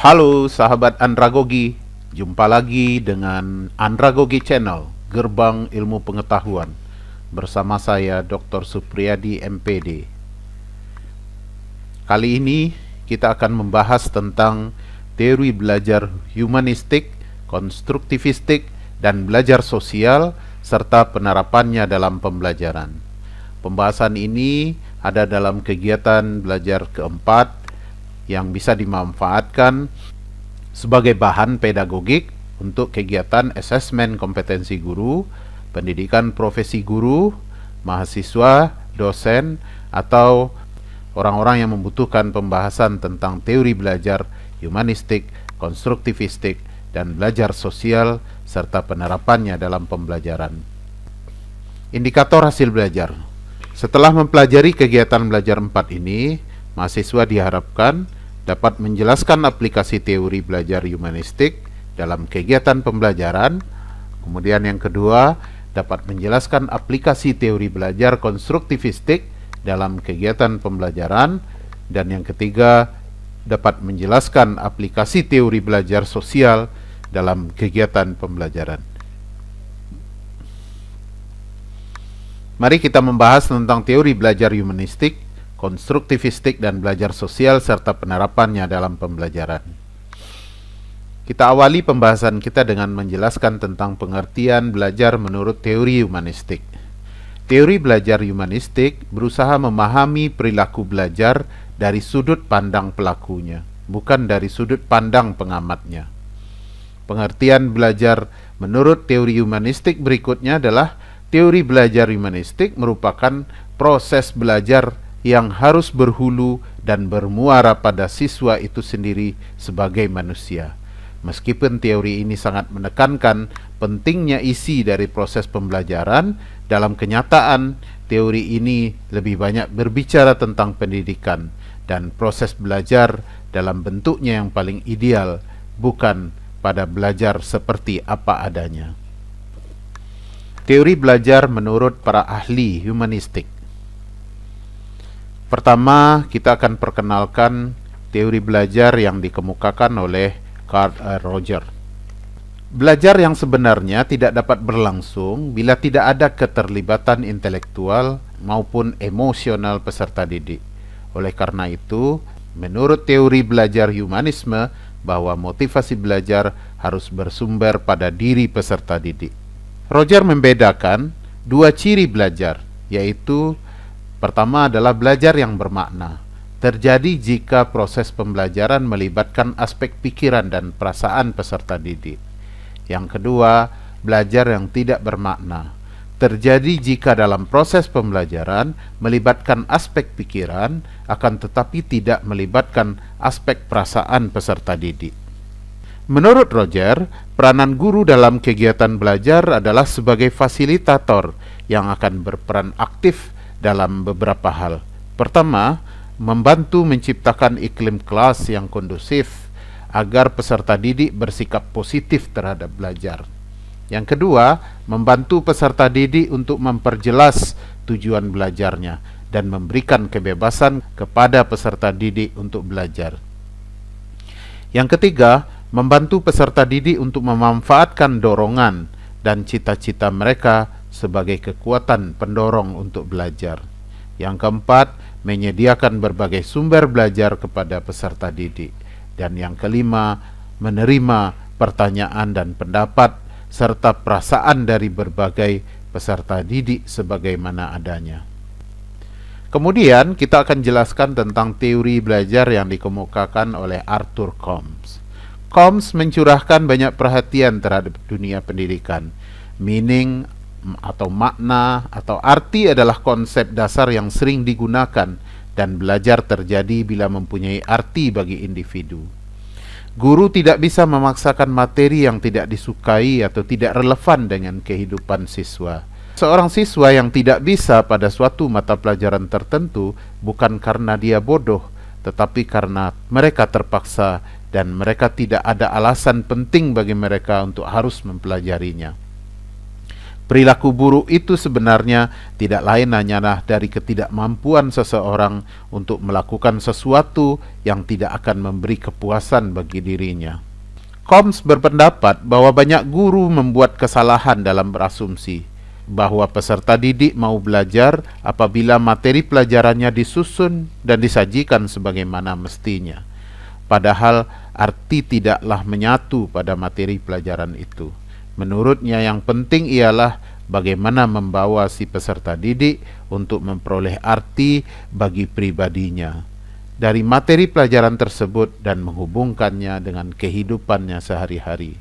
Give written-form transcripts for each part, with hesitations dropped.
Halo sahabat Andragogi, jumpa lagi dengan Andragogi Channel, Gerbang Ilmu Pengetahuan. Bersama saya Dr. Supriyadi MPD. Kali ini kita akan membahas tentang teori belajar humanistik, konstruktivistik, dan belajar sosial serta penerapannya dalam pembelajaran. Pembahasan ini ada dalam kegiatan belajar keempat yang bisa dimanfaatkan sebagai bahan pedagogik untuk kegiatan asesmen kompetensi guru, pendidikan profesi guru, mahasiswa, dosen, atau orang-orang yang membutuhkan pembahasan tentang teori belajar humanistik, konstruktivistik, dan belajar sosial serta penerapannya dalam pembelajaran. Indikator hasil belajar. Setelah mempelajari kegiatan belajar 4 ini, mahasiswa diharapkan dapat menjelaskan aplikasi teori belajar humanistik dalam kegiatan pembelajaran. Kemudian yang kedua, dapat menjelaskan aplikasi teori belajar konstruktivistik dalam kegiatan pembelajaran. Dan yang ketiga, dapat menjelaskan aplikasi teori belajar sosial dalam kegiatan pembelajaran. Mari kita membahas tentang teori belajar humanistik, konstruktivistik, dan belajar sosial serta penerapannya dalam pembelajaran. Kita awali pembahasan kita dengan menjelaskan tentang pengertian belajar menurut teori humanistik. Teori belajar humanistik berusaha memahami perilaku belajar dari sudut pandang pelakunya, bukan dari sudut pandang pengamatnya. Pengertian belajar menurut teori humanistik berikutnya adalah teori belajar humanistik merupakan proses belajar yang harus berhulu dan bermuara pada siswa itu sendiri sebagai manusia. Meskipun teori ini sangat menekankan pentingnya isi dari proses pembelajaran, dalam kenyataan teori ini lebih banyak berbicara tentang pendidikan dan proses belajar dalam bentuknya yang paling ideal, bukan pada belajar seperti apa adanya. Teori belajar menurut para ahli humanistik. Pertama, kita akan perkenalkan teori belajar yang dikemukakan oleh Carl Roger. Belajar yang sebenarnya tidak dapat berlangsung bila tidak ada keterlibatan intelektual maupun emosional peserta didik. Oleh karena itu, menurut teori belajar humanisme, bahwa motivasi belajar harus bersumber pada diri peserta didik. Roger membedakan dua ciri belajar, yaitu pertama adalah belajar yang bermakna. Terjadi jika proses pembelajaran melibatkan aspek pikiran dan perasaan peserta didik. Yang kedua, belajar yang tidak bermakna. Terjadi jika dalam proses pembelajaran melibatkan aspek pikiran, akan tetapi tidak melibatkan aspek perasaan peserta didik. Menurut Roger, peranan guru dalam kegiatan belajar adalah sebagai fasilitator yang akan berperan aktif dalam beberapa hal. Pertama, membantu menciptakan iklim kelas yang kondusif agar peserta didik bersikap positif terhadap belajar. Yang kedua, membantu peserta didik untuk memperjelas tujuan belajarnya dan memberikan kebebasan kepada peserta didik untuk belajar. Yang ketiga, membantu peserta didik untuk memanfaatkan dorongan dan cita-cita mereka sebagai kekuatan pendorong untuk belajar. Yang keempat, menyediakan berbagai sumber belajar kepada peserta didik. Dan yang kelima, menerima pertanyaan dan pendapat serta perasaan dari berbagai peserta didik sebagaimana adanya. Kemudian kita akan jelaskan tentang teori belajar yang dikemukakan oleh Arthur Combs. Combs mencurahkan banyak perhatian terhadap dunia pendidikan. Meaning atau makna atau arti adalah konsep dasar yang sering digunakan, dan belajar terjadi bila mempunyai arti bagi individu. Guru tidak bisa memaksakan materi yang tidak disukai atau tidak relevan dengan kehidupan siswa. Seorang siswa yang tidak bisa pada suatu mata pelajaran tertentu bukan karena dia bodoh, tetapi karena mereka terpaksa dan mereka tidak ada alasan penting bagi mereka untuk harus mempelajarinya. Perilaku buruk itu sebenarnya tidak lain hanyalah dari ketidakmampuan seseorang untuk melakukan sesuatu yang tidak akan memberi kepuasan bagi dirinya. Combs berpendapat bahwa banyak guru membuat kesalahan dalam berasumsi bahwa peserta didik mau belajar apabila materi pelajarannya disusun dan disajikan sebagaimana mestinya. Padahal arti tidaklah menyatu pada materi pelajaran itu. Menurutnya yang penting ialah bagaimana membawa si peserta didik untuk memperoleh arti bagi pribadinya dari materi pelajaran tersebut dan menghubungkannya dengan kehidupannya sehari-hari.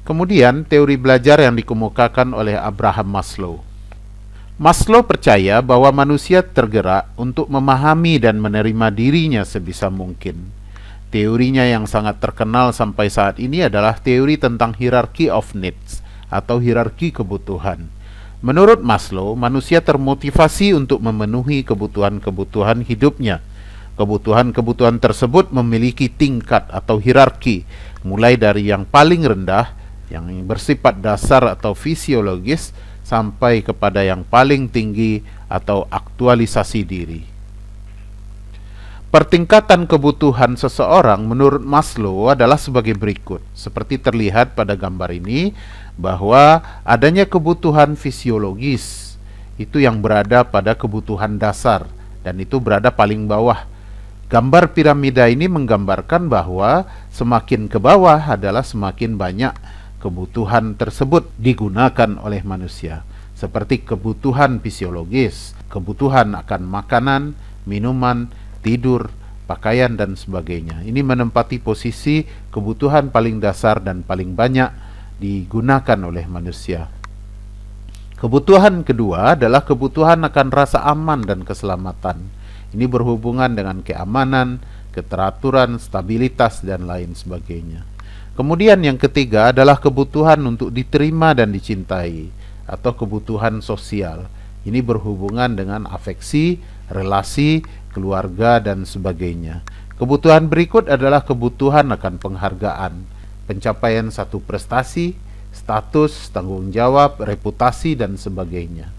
Kemudian teori belajar yang dikemukakan oleh Abraham Maslow. Maslow percaya bahwa manusia tergerak untuk memahami dan menerima dirinya sebisa mungkin. Teorinya yang sangat terkenal sampai saat ini adalah teori tentang hierarchy of needs atau hierarki kebutuhan. Menurut Maslow, manusia termotivasi untuk memenuhi kebutuhan-kebutuhan hidupnya. Kebutuhan-kebutuhan tersebut memiliki tingkat atau hierarki, mulai dari yang paling rendah, yang bersifat dasar atau fisiologis, sampai kepada yang paling tinggi atau aktualisasi diri. Pertingkatan kebutuhan seseorang menurut Maslow adalah sebagai berikut. Seperti terlihat pada gambar ini, bahwa adanya kebutuhan fisiologis itu yang berada pada kebutuhan dasar, dan itu berada paling bawah. Gambar piramida ini menggambarkan bahwa semakin ke bawah adalah semakin banyak kebutuhan tersebut digunakan oleh manusia, seperti kebutuhan fisiologis, kebutuhan akan makanan, minuman, tidur, pakaian, dan sebagainya. Ini menempati posisi kebutuhan paling dasar dan paling banyak digunakan oleh manusia. Kebutuhan kedua adalah kebutuhan akan rasa aman dan keselamatan. Ini berhubungan dengan keamanan, keteraturan, stabilitas, dan lain sebagainya. Kemudian yang ketiga adalah kebutuhan untuk diterima dan dicintai, atau kebutuhan sosial. Ini berhubungan dengan afeksi, relasi, keluarga, dan sebagainya. Kebutuhan berikut adalah kebutuhan akan penghargaan, pencapaian satu prestasi, status, tanggung jawab, reputasi, dan sebagainya.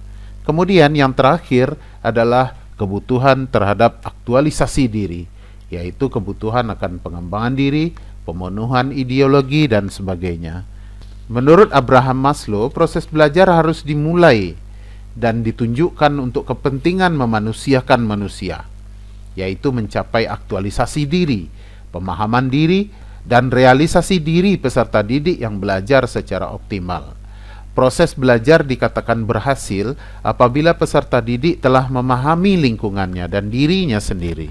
Kemudian yang terakhir adalah kebutuhan terhadap aktualisasi diri, yaitu kebutuhan akan pengembangan diri, pemenuhan ideologi, dan sebagainya. Menurut Abraham Maslow, proses belajar harus dimulai dan ditunjukkan untuk kepentingan memanusiakan manusia, yaitu mencapai aktualisasi diri, pemahaman diri, dan realisasi diri peserta didik yang belajar secara optimal. Proses belajar dikatakan berhasil apabila peserta didik telah memahami lingkungannya dan dirinya sendiri.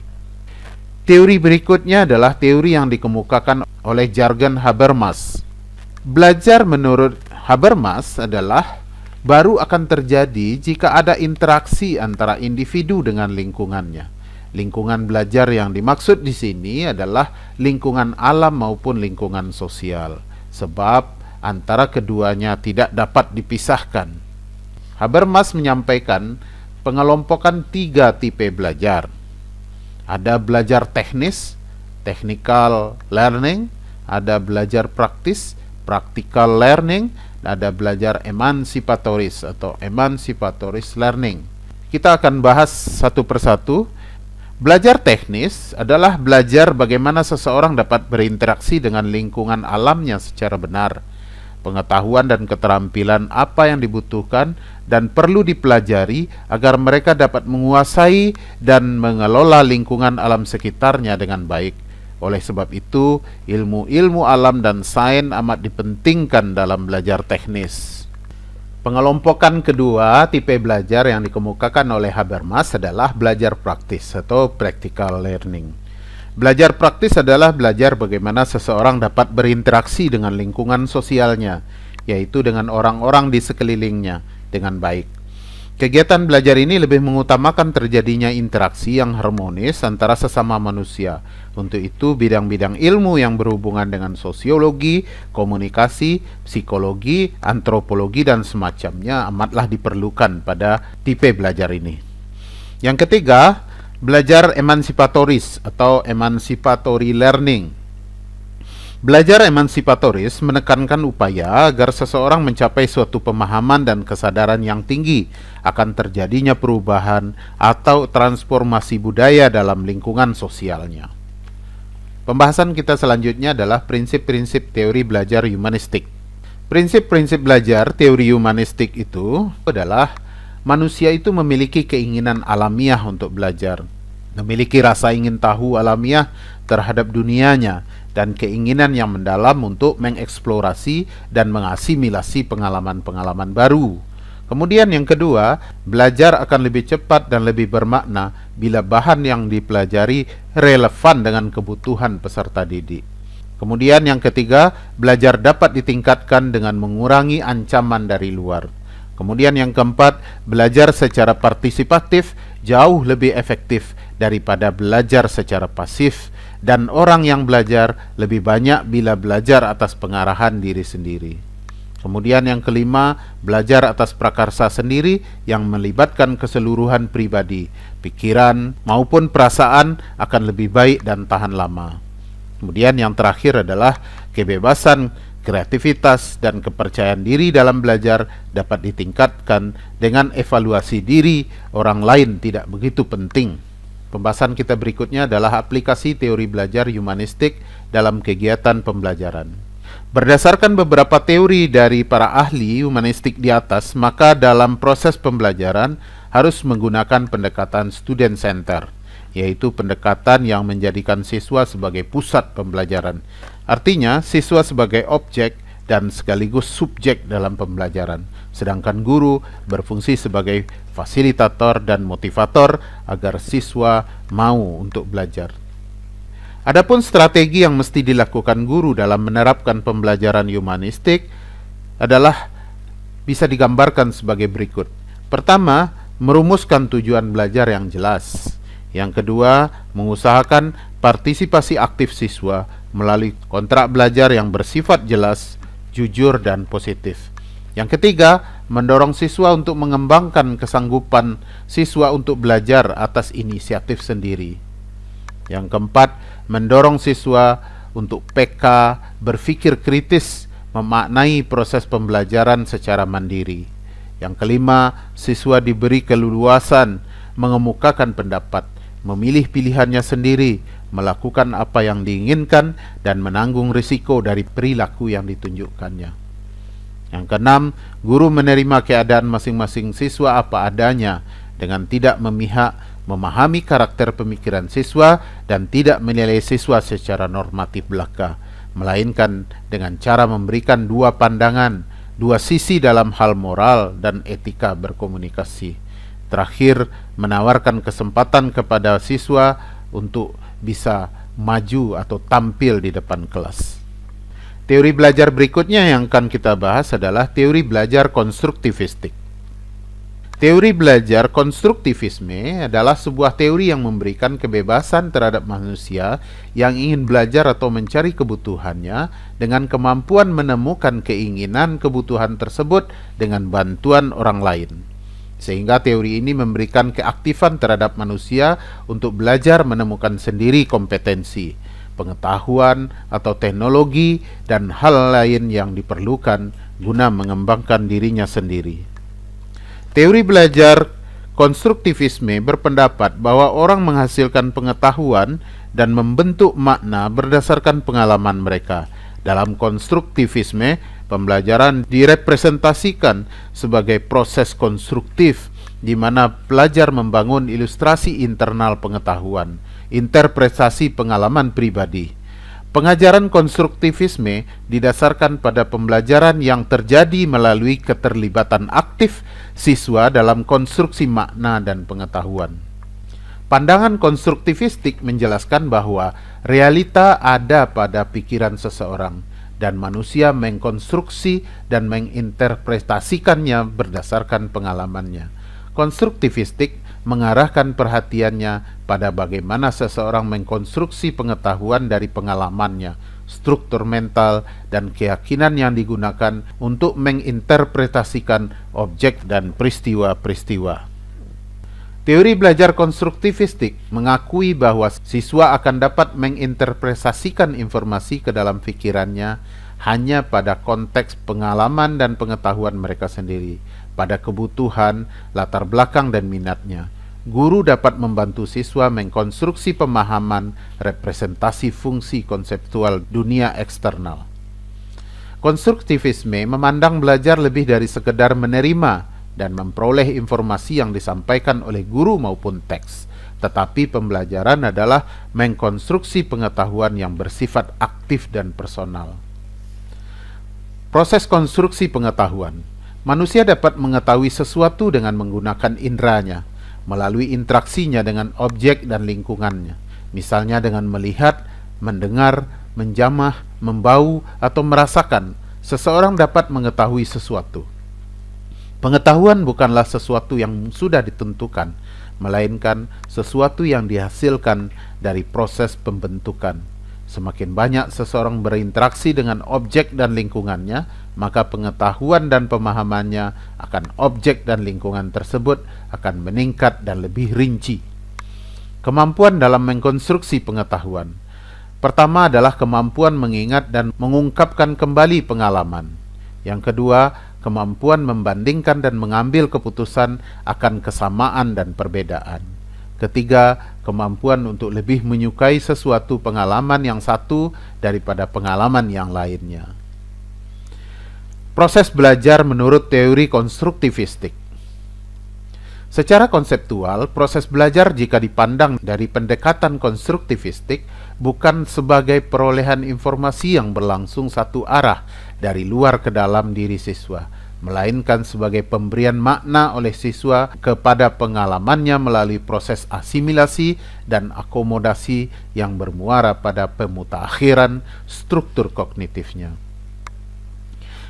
Teori berikutnya adalah teori yang dikemukakan oleh Jürgen Habermas. Belajar menurut Habermas adalah baru akan terjadi jika ada interaksi antara individu dengan lingkungannya. Lingkungan belajar yang dimaksud di sini adalah lingkungan alam maupun lingkungan sosial, sebab antara keduanya tidak dapat dipisahkan. Habermas menyampaikan pengelompokan 3 tipe belajar. Ada belajar teknis, technical learning, ada belajar praktis, practical learning, ada belajar emansipatoris atau emancipatoris learning. Kita akan bahas satu persatu. Belajar teknis adalah belajar bagaimana seseorang dapat berinteraksi dengan lingkungan alamnya secara benar. Pengetahuan dan keterampilan apa yang dibutuhkan dan perlu dipelajari agar mereka dapat menguasai dan mengelola lingkungan alam sekitarnya dengan baik. Oleh sebab itu, ilmu-ilmu alam dan sains amat dipentingkan dalam belajar teknis. Pengelompokan kedua tipe belajar yang dikemukakan oleh Habermas adalah belajar praktis atau practical learning. Belajar praktis adalah belajar bagaimana seseorang dapat berinteraksi dengan lingkungan sosialnya, yaitu dengan orang-orang di sekelilingnya, dengan baik. Kegiatan belajar ini lebih mengutamakan terjadinya interaksi yang harmonis antara sesama manusia. Untuk itu, bidang-bidang ilmu yang berhubungan dengan sosiologi, komunikasi, psikologi, antropologi, dan semacamnya amatlah diperlukan pada tipe belajar ini. Yang ketiga, belajar emansipatoris atau emancipatory learning. Belajar emansipatoris menekankan upaya agar seseorang mencapai suatu pemahaman dan kesadaran yang tinggi akan terjadinya perubahan atau transformasi budaya dalam lingkungan sosialnya. Pembahasan kita selanjutnya adalah prinsip-prinsip teori belajar humanistik. Prinsip-prinsip belajar teori humanistik itu adalah manusia itu memiliki keinginan alamiah untuk belajar, memiliki rasa ingin tahu alamiah terhadap dunianya, dan keinginan yang mendalam untuk mengeksplorasi dan mengasimilasi pengalaman-pengalaman baru. Kemudian yang kedua, belajar akan lebih cepat dan lebih bermakna bila bahan yang dipelajari relevan dengan kebutuhan peserta didik. Kemudian yang ketiga, belajar dapat ditingkatkan dengan mengurangi ancaman dari luar. Kemudian yang keempat, belajar secara partisipatif jauh lebih efektif daripada belajar secara pasif, dan orang yang belajar lebih banyak bila belajar atas pengarahan diri sendiri. Kemudian yang kelima, belajar atas prakarsa sendiri yang melibatkan keseluruhan pribadi, pikiran maupun perasaan akan lebih baik dan tahan lama. Kemudian yang terakhir adalah kebebasan, kreativitas, dan kepercayaan diri dalam belajar dapat ditingkatkan dengan evaluasi diri orang lain tidak begitu penting. Pembahasan kita berikutnya adalah aplikasi teori belajar humanistik dalam kegiatan pembelajaran. Berdasarkan beberapa teori dari para ahli humanistik di atas, maka dalam proses pembelajaran harus menggunakan pendekatan student center, yaitu pendekatan yang menjadikan siswa sebagai pusat pembelajaran. Artinya, siswa sebagai objek dan sekaligus subjek dalam pembelajaran, sedangkan guru berfungsi sebagai fasilitator dan motivator agar siswa mau untuk belajar. Adapun strategi yang mesti dilakukan guru dalam menerapkan pembelajaran humanistik adalah bisa digambarkan sebagai berikut. Pertama, merumuskan tujuan belajar yang jelas. Yang kedua, mengusahakan partisipasi aktif siswa melalui kontrak belajar yang bersifat jelas, jujur, dan positif. Yang ketiga, mendorong siswa untuk mengembangkan kesanggupan siswa untuk belajar atas inisiatif sendiri. Yang keempat, mendorong siswa untuk PK, berpikir kritis, memaknai proses pembelajaran secara mandiri. Yang kelima, siswa diberi keleluasan mengemukakan pendapat, memilih pilihannya sendiri, melakukan apa yang diinginkan, dan menanggung risiko dari perilaku yang ditunjukkannya. Yang keenam, guru menerima keadaan masing-masing siswa apa adanya dengan tidak memihak, memahami karakter pemikiran siswa, dan tidak menilai siswa secara normatif belaka, melainkan dengan cara memberikan dua pandangan, dua sisi dalam hal moral dan etika berkomunikasi. Terakhir, menawarkan kesempatan kepada siswa untuk bisa maju atau tampil di depan kelas. Teori belajar berikutnya yang akan kita bahas adalah teori belajar konstruktivistik. Teori belajar konstruktivisme adalah sebuah teori yang memberikan kebebasan terhadap manusia yang ingin belajar atau mencari kebutuhannya dengan kemampuan menemukan keinginan kebutuhan tersebut dengan bantuan orang lain. Sehingga teori ini memberikan keaktifan terhadap manusia untuk belajar menemukan sendiri kompetensi, pengetahuan atau teknologi dan hal lain yang diperlukan guna mengembangkan dirinya sendiri. Teori belajar konstruktivisme berpendapat bahwa orang menghasilkan pengetahuan dan membentuk makna berdasarkan pengalaman mereka. Dalam konstruktivisme, pembelajaran direpresentasikan sebagai proses konstruktif di mana pelajar membangun ilustrasi internal pengetahuan, interpretasi pengalaman pribadi. Pengajaran konstruktivisme didasarkan pada pembelajaran yang terjadi melalui keterlibatan aktif siswa dalam konstruksi makna dan pengetahuan. Pandangan konstruktivistik menjelaskan bahwa realita ada pada pikiran seseorang dan manusia mengkonstruksi dan menginterpretasikannya berdasarkan pengalamannya. Konstruktivistik mengarahkan perhatiannya pada bagaimana seseorang mengkonstruksi pengetahuan dari pengalamannya, struktur mental, dan keyakinan yang digunakan untuk menginterpretasikan objek dan peristiwa-peristiwa. Teori belajar konstruktivistik mengakui bahwa siswa akan dapat menginterpretasikan informasi ke dalam pikirannya hanya pada konteks pengalaman dan pengetahuan mereka sendiri, pada kebutuhan, latar belakang, dan minatnya. Guru dapat membantu siswa mengkonstruksi pemahaman representasi fungsi konseptual dunia eksternal. Konstruktivisme memandang belajar lebih dari sekedar menerima dan memperoleh informasi yang disampaikan oleh guru maupun teks, tetapi pembelajaran adalah mengkonstruksi pengetahuan yang bersifat aktif dan personal. Proses konstruksi pengetahuan. Manusia dapat mengetahui sesuatu dengan menggunakan inderanya, melalui interaksinya dengan objek dan lingkungannya, misalnya dengan melihat, mendengar, menjamah, membau, atau merasakan. Seseorang dapat mengetahui sesuatu. Pengetahuan bukanlah sesuatu yang sudah ditentukan, melainkan sesuatu yang dihasilkan dari proses pembentukan. Semakin banyak seseorang berinteraksi dengan objek dan lingkungannya, maka pengetahuan dan pemahamannya akan objek dan lingkungan tersebut akan meningkat dan lebih rinci. Kemampuan dalam mengkonstruksi pengetahuan. Pertama adalah kemampuan mengingat dan mengungkapkan kembali pengalaman. Yang kedua, kemampuan membandingkan dan mengambil keputusan akan kesamaan dan perbedaan. Ketiga, kemampuan untuk lebih menyukai sesuatu pengalaman yang satu daripada pengalaman yang lainnya. Proses belajar menurut teori konstruktivistik. Secara konseptual, proses belajar jika dipandang dari pendekatan konstruktivistik bukan sebagai perolehan informasi yang berlangsung satu arah dari luar ke dalam diri siswa, melainkan sebagai pemberian makna oleh siswa kepada pengalamannya melalui proses asimilasi dan akomodasi yang bermuara pada pemutakhiran struktur kognitifnya.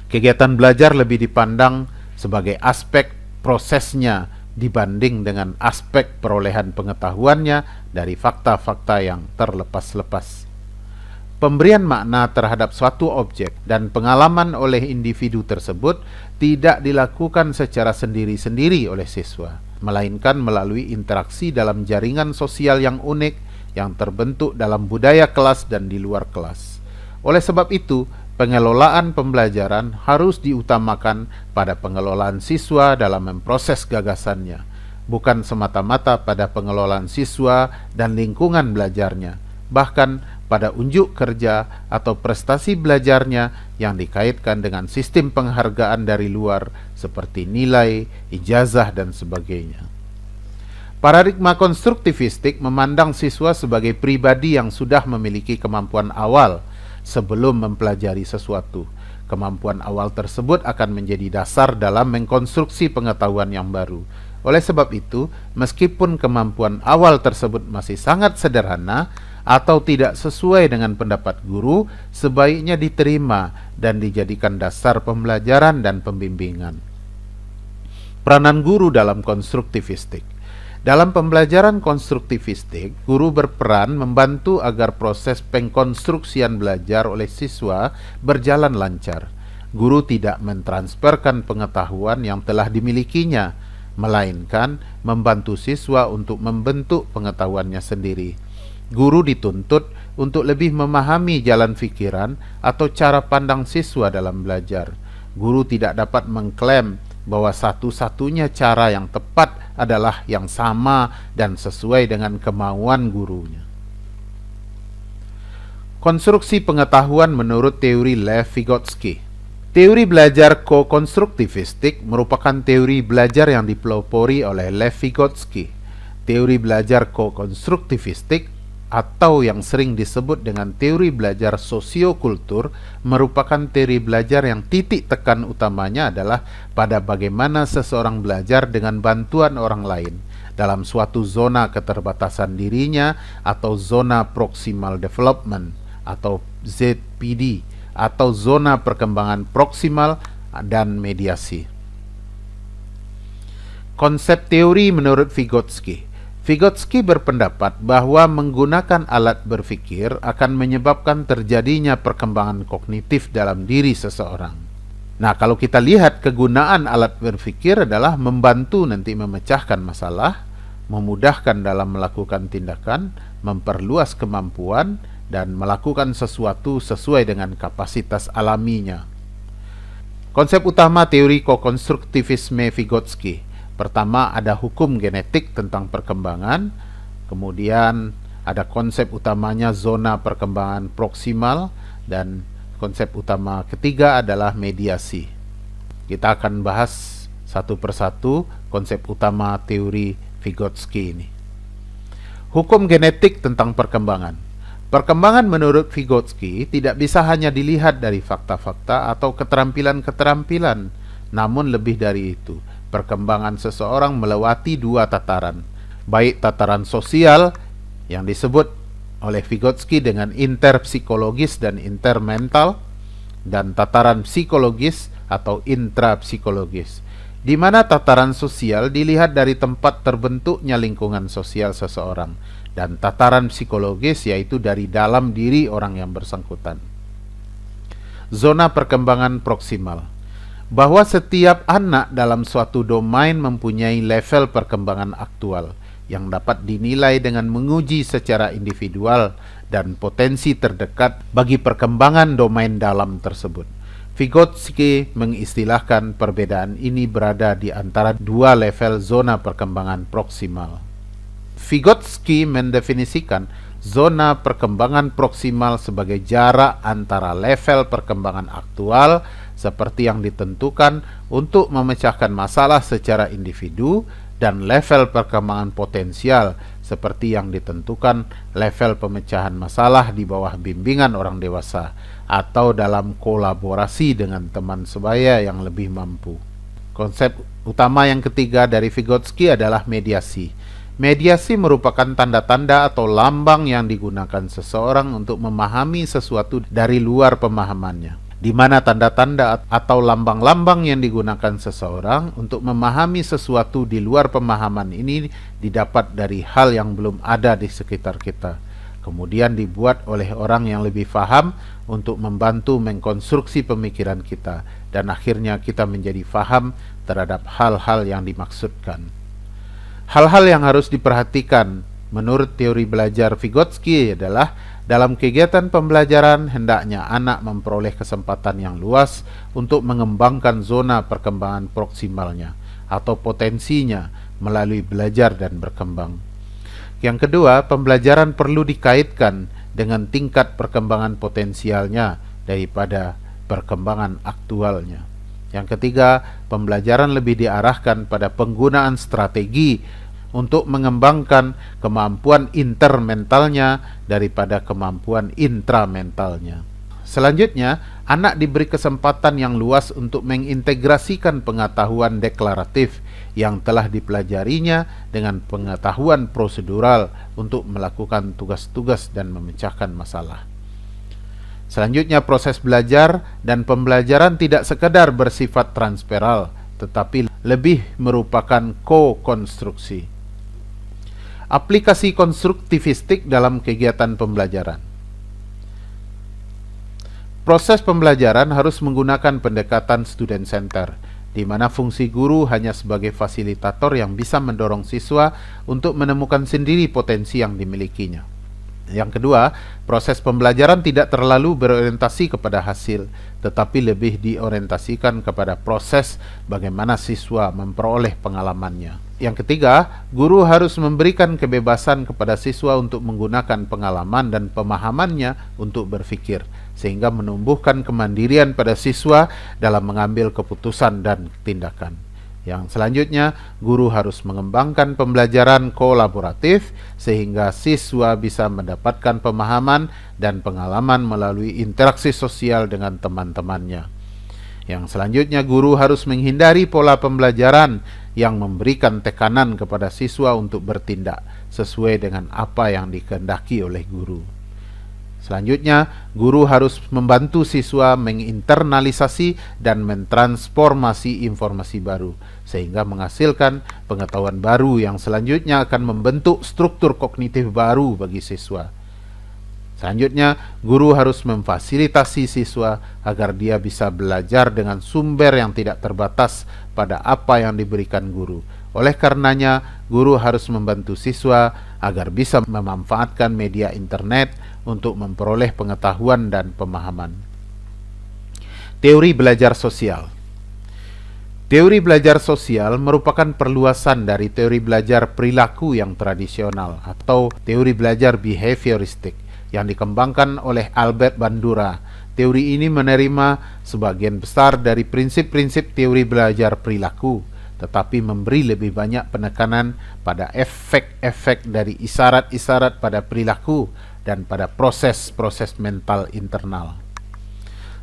Kegiatan belajar lebih dipandang sebagai aspek prosesnya dibanding dengan aspek perolehan pengetahuannya dari fakta-fakta yang terlepas-lepas. Pemberian makna terhadap suatu objek dan pengalaman oleh individu tersebut tidak dilakukan secara sendiri-sendiri oleh siswa, melainkan melalui interaksi dalam jaringan sosial yang unik yang terbentuk dalam budaya kelas dan di luar kelas. Oleh sebab itu, pengelolaan pembelajaran harus diutamakan pada pengelolaan siswa dalam memproses gagasannya, bukan semata-mata pada pengelolaan siswa dan lingkungan belajarnya, bahkan pada unjuk kerja atau prestasi belajarnya yang dikaitkan dengan sistem penghargaan dari luar seperti nilai, ijazah, dan sebagainya. Paradigma konstruktivistik memandang siswa sebagai pribadi yang sudah memiliki kemampuan awal sebelum mempelajari sesuatu. Kemampuan awal tersebut akan menjadi dasar dalam mengkonstruksi pengetahuan yang baru. Oleh sebab itu, meskipun kemampuan awal tersebut masih sangat sederhana atau tidak sesuai dengan pendapat guru, sebaiknya diterima dan dijadikan dasar pembelajaran dan pembimbingan. Peranan guru dalam konstruktivistik. Dalam pembelajaran konstruktivistik, guru berperan membantu agar proses pengkonstruksian belajar oleh siswa berjalan lancar. Guru tidak mentransferkan pengetahuan yang telah dimilikinya, melainkan membantu siswa untuk membentuk pengetahuannya sendiri. Guru dituntut untuk lebih memahami jalan pikiran atau cara pandang siswa dalam belajar. Guru tidak dapat mengklaim bahwa satu-satunya cara yang tepat adalah yang sama dan sesuai dengan kemauan gurunya. Konstruksi pengetahuan menurut teori Lev Vygotsky. Teori belajar ko-konstruktivistik merupakan teori belajar yang dipelopori oleh Lev Vygotsky. Teori belajar ko-konstruktivistik atau yang sering disebut dengan teori belajar sosiokultur merupakan teori belajar yang titik tekan utamanya adalah pada bagaimana seseorang belajar dengan bantuan orang lain dalam suatu zona keterbatasan dirinya atau zona proximal development atau ZPD atau zona perkembangan proksimal dan mediasi. Konsep teori menurut Vygotsky. Vygotsky berpendapat bahwa menggunakan alat berpikir akan menyebabkan terjadinya perkembangan kognitif dalam diri seseorang. Nah, kalau kita lihat kegunaan alat berpikir adalah membantu nanti memecahkan masalah, memudahkan dalam melakukan tindakan, memperluas kemampuan, dan melakukan sesuatu sesuai dengan kapasitas alaminya. Konsep utama teori kokonstruktivisme Vygotsky. Pertama, ada hukum genetik tentang perkembangan. Kemudian ada konsep utamanya zona perkembangan proksimal, dan konsep utama ketiga adalah mediasi. Kita akan bahas satu persatu konsep utama teori Vygotsky ini. Hukum genetik tentang perkembangan. Perkembangan menurut Vygotsky tidak bisa hanya dilihat dari fakta-fakta atau keterampilan-keterampilan, namun lebih dari itu. Perkembangan seseorang melewati dua tataran, baik tataran sosial yang disebut oleh Vygotsky dengan interpsikologis dan intermental, dan tataran psikologis atau intrapsikologis, di mana tataran sosial dilihat dari tempat terbentuknya lingkungan sosial seseorang, dan tataran psikologis yaitu dari dalam diri orang yang bersangkutan. Zona perkembangan proksimal. Bahwa setiap anak dalam suatu domain mempunyai level perkembangan aktual yang dapat dinilai dengan menguji secara individual dan potensi terdekat bagi perkembangan domain dalam tersebut. Vygotsky mengistilahkan perbedaan ini berada di antara dua level zona perkembangan proksimal. Vygotsky mendefinisikan zona perkembangan proksimal sebagai jarak antara level perkembangan aktual seperti yang ditentukan untuk memecahkan masalah secara individu dan level perkembangan potensial seperti yang ditentukan level pemecahan masalah di bawah bimbingan orang dewasa atau dalam kolaborasi dengan teman sebaya yang lebih mampu. Konsep utama yang ketiga dari Vygotsky adalah mediasi. Mediasi merupakan tanda-tanda atau lambang yang digunakan seseorang untuk memahami sesuatu dari luar pemahamannya, di mana tanda-tanda atau lambang-lambang yang digunakan seseorang untuk memahami sesuatu di luar pemahaman ini didapat dari hal yang belum ada di sekitar kita, kemudian dibuat oleh orang yang lebih paham untuk membantu mengkonstruksi pemikiran kita, dan akhirnya kita menjadi paham terhadap hal-hal yang dimaksudkan. Hal-hal yang harus diperhatikan menurut teori belajar Vygotsky adalah dalam kegiatan pembelajaran hendaknya anak memperoleh kesempatan yang luas untuk mengembangkan zona perkembangan proksimalnya atau potensinya melalui belajar dan berkembang. Yang kedua, pembelajaran perlu dikaitkan dengan tingkat perkembangan potensialnya daripada perkembangan aktualnya. Yang ketiga, pembelajaran lebih diarahkan pada penggunaan strategi untuk mengembangkan kemampuan intermentalnya daripada kemampuan intramentalnya. Selanjutnya, anak diberi kesempatan yang luas untuk mengintegrasikan pengetahuan deklaratif yang telah dipelajarinya dengan pengetahuan prosedural untuk melakukan tugas-tugas dan memecahkan masalah. Selanjutnya, proses belajar dan pembelajaran tidak sekadar bersifat transferal, tetapi lebih merupakan ko-konstruksi. Aplikasi konstruktivistik dalam kegiatan pembelajaran. Proses pembelajaran harus menggunakan pendekatan student center, di mana fungsi guru hanya sebagai fasilitator yang bisa mendorong siswa untuk menemukan sendiri potensi yang dimilikinya. Yang kedua, proses pembelajaran tidak terlalu berorientasi kepada hasil, tetapi lebih diorientasikan kepada proses bagaimana siswa memperoleh pengalamannya. Yang ketiga, guru harus memberikan kebebasan kepada siswa untuk menggunakan pengalaman dan pemahamannya untuk berpikir, sehingga menumbuhkan kemandirian pada siswa dalam mengambil keputusan dan tindakan. Yang selanjutnya, guru harus mengembangkan pembelajaran kolaboratif sehingga siswa bisa mendapatkan pemahaman dan pengalaman melalui interaksi sosial dengan teman-temannya. Yang selanjutnya, guru harus menghindari pola pembelajaran yang memberikan tekanan kepada siswa untuk bertindak sesuai dengan apa yang dikehendaki oleh guru. Selanjutnya, guru harus membantu siswa menginternalisasi dan mentransformasi informasi baru, sehingga menghasilkan pengetahuan baru yang selanjutnya akan membentuk struktur kognitif baru bagi siswa. Selanjutnya, guru harus memfasilitasi siswa agar dia bisa belajar dengan sumber yang tidak terbatas pada apa yang diberikan guru. Oleh karenanya, guru harus membantu siswa agar bisa memanfaatkan media internet untuk memperoleh pengetahuan dan pemahaman. Teori belajar sosial. Teori belajar sosial merupakan perluasan dari teori belajar perilaku yang tradisional atau teori belajar behavioristik yang dikembangkan oleh Albert Bandura. Teori ini menerima sebagian besar dari prinsip-prinsip teori belajar perilaku, tetapi memberi lebih banyak penekanan pada efek-efek dari isyarat-isyarat pada perilaku dan pada proses-proses mental internal.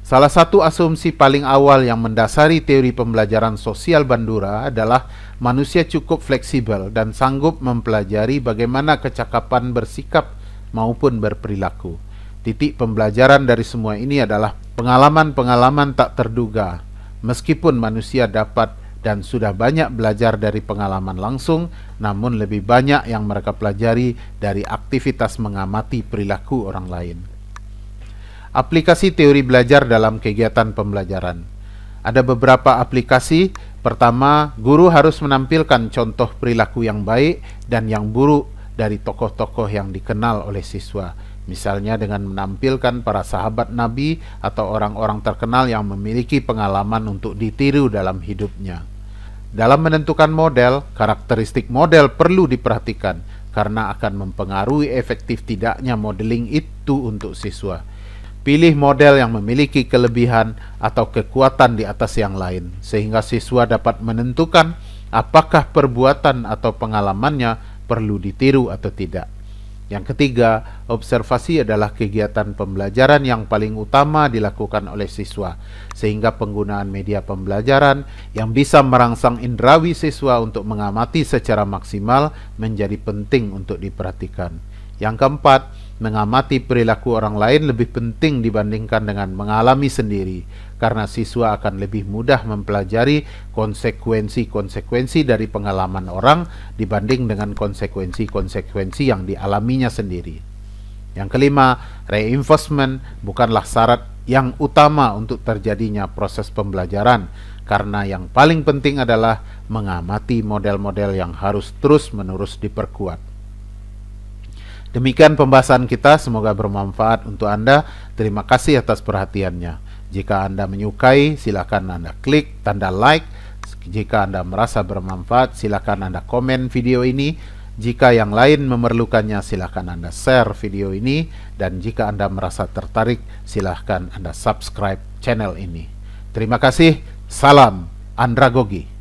Salah satu asumsi paling awal yang mendasari teori pembelajaran sosial Bandura adalah manusia cukup fleksibel dan sanggup mempelajari bagaimana kecakapan bersikap maupun berperilaku. Titik pembelajaran dari semua ini adalah pengalaman-pengalaman tak terduga. Meskipun manusia dapat dan sudah banyak belajar dari pengalaman langsung, namun lebih banyak yang mereka pelajari dari aktivitas mengamati perilaku orang lain. Aplikasi teori belajar dalam kegiatan pembelajaran. Ada beberapa aplikasi. Pertama, guru harus menampilkan contoh perilaku yang baik dan yang buruk dari tokoh-tokoh yang dikenal oleh siswa, misalnya dengan menampilkan para sahabat Nabi atau orang-orang terkenal yang memiliki pengalaman untuk ditiru dalam hidupnya. Dalam menentukan model, karakteristik model perlu diperhatikan karena akan mempengaruhi efektif tidaknya modeling itu untuk siswa. Pilih model yang memiliki kelebihan atau kekuatan di atas yang lain, sehingga siswa dapat menentukan apakah perbuatan atau pengalamannya perlu ditiru atau tidak. Yang ketiga, observasi adalah kegiatan pembelajaran yang paling utama dilakukan oleh siswa, sehingga penggunaan media pembelajaran yang bisa merangsang indrawi siswa untuk mengamati secara maksimal menjadi penting untuk diperhatikan. Yang keempat, mengamati perilaku orang lain lebih penting dibandingkan dengan mengalami sendiri, karena siswa akan lebih mudah mempelajari konsekuensi-konsekuensi dari pengalaman orang dibanding dengan konsekuensi-konsekuensi yang dialaminya sendiri. Yang kelima, reinforcement bukanlah syarat yang utama untuk terjadinya proses pembelajaran, karena yang paling penting adalah mengamati model-model yang harus terus-menerus diperkuat. Demikian pembahasan kita, semoga bermanfaat untuk Anda. Terima kasih atas perhatiannya. Jika Anda menyukai, silakan Anda klik tanda like. Jika Anda merasa bermanfaat, silakan Anda komen video ini. Jika yang lain memerlukannya, silakan Anda share video ini. Dan jika Anda merasa tertarik, silakan Anda subscribe channel ini. Terima kasih. Salam Andragogi.